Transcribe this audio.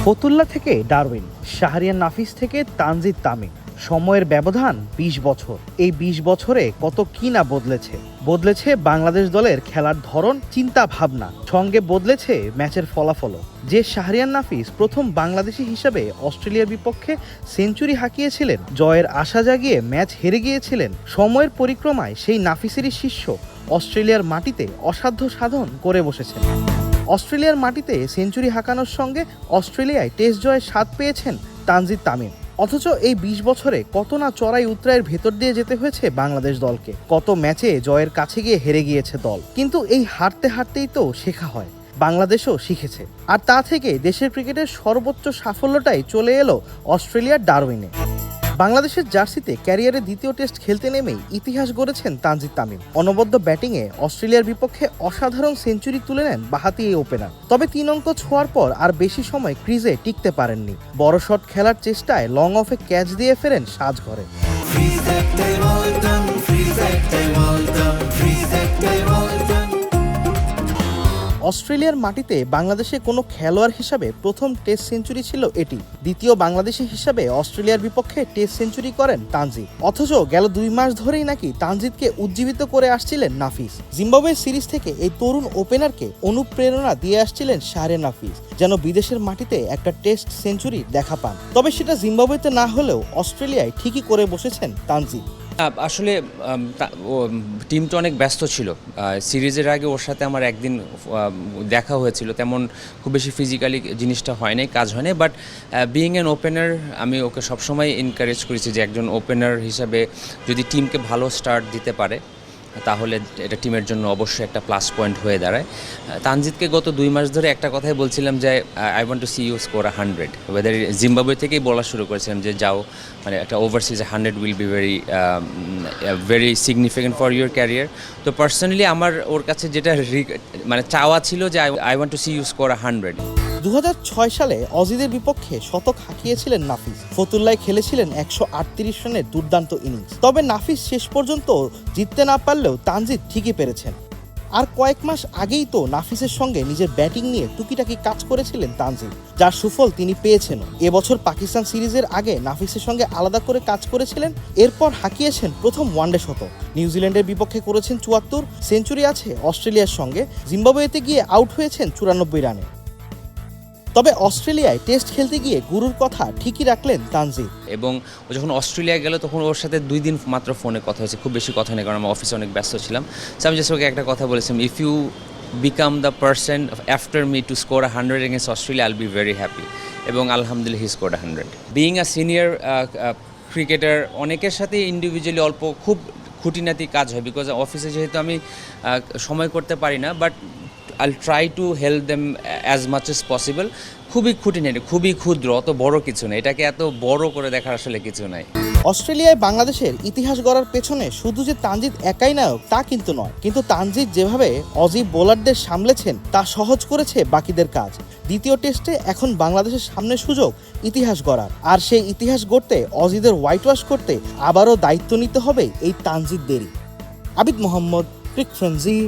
ফতুল্লা থেকে ডারউইন, শাহরিয়ার নাফিস থেকে তানজিদ তামিম। সময়ের ব্যবধান ২০ বছর। এই ২০ বছরে কত কি না বদলেছে বাংলাদেশ দলের খেলার ধরন, চিন্তা ভাবনা, সঙ্গে বদলেছে ম্যাচের ফলাফলও। যে শাহরিয়ার নাফিস প্রথম বাংলাদেশি হিসেবে অস্ট্রেলিয়ার বিপক্ষে সেঞ্চুরি হাঁকিয়েছিলেন, জয়ের আশা জাগিয়ে ম্যাচ হেরে গিয়েছিলেন, সময়ের পরিক্রমায় সেই নাফিসেরই শিষ্য অস্ট্রেলিয়ার মাটিতে অসাধ্য সাধন করে বসেছেন। অস্ট্রেলিয়ার মাটিতে সেঞ্চুরি হাঁকানোর সঙ্গে অস্ট্রেলিয়ায় টেস্ট জয়ের স্বাদ পেয়েছেন তানজিদ তামিম। অথচ এই ২০ বছরে কত না চড়াই উতরাইয়ের ভেতর দিয়ে যেতে হয়েছে বাংলাদেশ দলকে, কত ম্যাচে জয়ের কাছে গিয়ে হেরে গিয়েছে দল। কিন্তু এই হারতেই তো শেখা হয়। বাংলাদেশও শিখেছে, আর তা থেকে দেশের ক্রিকেটের সর্বোচ্চ সাফল্যটাই চলে এলো অস্ট্রেলিয়ার ডারউইনে। বাংলাদেশের জার্সিতে ক্যারিয়ারে দ্বিতীয় টেস্ট খেলতে নেমেই ইতিহাস গড়েছেন তানজিদ তামিম। অনবদ্য ব্যাটিংয়ে অস্ট্রেলিয়ার বিপক্ষে অসাধারণ সেঞ্চুরি তুলে নেন বাঁহাতি এই ওপেনার। তবে ৩ অঙ্ক ছোঁয়ার পর আর বেশি সময় ক্রিজে টিকতে পারেননি। বড় শট খেলার চেষ্টায় লং অফে ক্যাচ দিয়ে ফেরেন সাজঘরে। অস্ট্রেলিয়ার মাটিতে বাংলাদেশে কোনো খেলোয়াড় হিসাবে প্রথম টেস্ট সেঞ্চুরি ছিল এটি। দ্বিতীয় বাংলাদেশি হিসাবে অস্ট্রেলিয়ার বিপক্ষে টেস্ট সেঞ্চুরি করেন তানজিদ। অথচ গেল ২ মাস ধরেই নাকি তানজিদকে উজ্জীবিত করে আসছিলেন নাফিস। জিম্বাবুয়ে সিরিজ থেকে এই তরুণ ওপেনারকে অনুপ্রেরণা দিয়ে আসছিলেন শাহরিয়ার নাফিস, যেন বিদেশের মাটিতে একটা টেস্ট সেঞ্চুরি দেখা পান। তবে সেটা জিম্বাবুয়েতে না হলেও অস্ট্রেলিয়ায় ঠিকই করে বসেছেন তানজিদ। আসলে টিমটা অনেক ব্যস্ত ছিল। সিরিজের আগে ওর সাথে আমার একদিন দেখা হয়েছিল, তেমন খুব বেশি ফিজিক্যালি জিনিসটা হয় নাই, কাজ হয় নাই। বাট বিইং অ্যান ওপেনার, আমি ওকে সবসময় এনকারেজ করেছি যে একজন ওপেনার হিসাবে যদি টিমকে ভালো স্টার্ট দিতে পারে তাহলে এটা টিমের জন্য অবশ্যই একটা প্লাস পয়েন্ট হয়ে দাঁড়ায়। তানজিদকে গত ২ মাস ধরে একটা কথাই বলছিলাম যে I want to see you score 100। ওয়েদার জিম্বাবুয়ে থেকেই বলা শুরু করেছিলাম যে যাও, মানে একটা overseas 100 will be very significant for your career. তো পার্সোনালি আমার ওর কাছে যেটা মানে চাওয়া ছিল যে I want to see you score 100। ২০০৬ সালে অজিদের বিপক্ষে শতক হাঁকিয়েছিলেন নাফিস। ফতুল্লায় খেলেছিলেন ১৩৮ রানের দুর্দান্ত ইনিংস। তবে নাফিস শেষ পর্যন্ত জিততে না পারলেও তানজিদ ঠিকই পেরেছেন। আর কয়েক মাস আগেই তো নাফিসের সঙ্গে নিজের ব্যাটিং নিয়ে টুকিটাকি কাজ করেছিলেন তানজিদ, যার সুফল তিনি পেয়েছেন। এবছর পাকিস্তান সিরিজের আগে নাফিসের সঙ্গে আলাদা করে কাজ করেছিলেন। এরপর হাঁকিয়েছেন প্রথম ওয়ানডে শতক। নিউজিল্যান্ডের বিপক্ষে করেছেন ৭৪, সেঞ্চুরি আছে অস্ট্রেলিয়ার সঙ্গে। জিম্বাবুয়েতে গিয়ে আউট হয়েছেন ৯৪ রানে। তবে অস্ট্রেলিয়ায় টেস্ট খেলতে গিয়ে গুরুর কথা ঠিকই রাখলেন তানজিদ। এবং ও যখন অস্ট্রেলিয়া গেল তখন ওর সাথে ২ দিন মাত্র ফোনে কথা হয়েছে, খুব বেশি কথা নেই, কারণ আমার অফিসে অনেক ব্যস্ত ছিলাম। সো আমি জাস্ট ওকে একটা কথা বলেছিলাম, if you become the person after me to score 100 against Australia, I'll be very happy. এবং আলহামদুলিল্লাহ he scored 100। Being a senior cricketer, অনেকের সাথে ইন্ডিভিজুয়ালি অল্প খুব খুঁটিনাটি কাজ হয়, বিকজ অফিসে যেহেতু আমি সময় করতে পারি না, but I'll try to help them as much as possible. খুবই খুঁটিনাটি, খুবই ক্ষুদ্র, অত বড় কিছু নেই, এটাকে এত বড় করে দেখার আসলে কিছু নাই। অস্ট্রেলিয়ায় বাংলাদেশের ইতিহাস গড়ার পেছনে শুধু যে তানজিদ একাই নায়ক তা কিন্তু নয়, কিন্তু তানজিদ যেভাবে অজি বোলারদের সামলেছেন তা সহজ করেছে বাকিদের কাজ। দ্বিতীয় টেস্টে এখন বাংলাদেশের সামনে সুযোগ ইতিহাস গড়ার, আর সেই ইতিহাস গড়তে অজিদের হোয়াইট ওয়াশ করতে আবারও দায়িত্ব নিতে হবে এই তানজিদদেরই। আবিদ মোহাম্মদ, ক্রিক ফ্রেন্জি।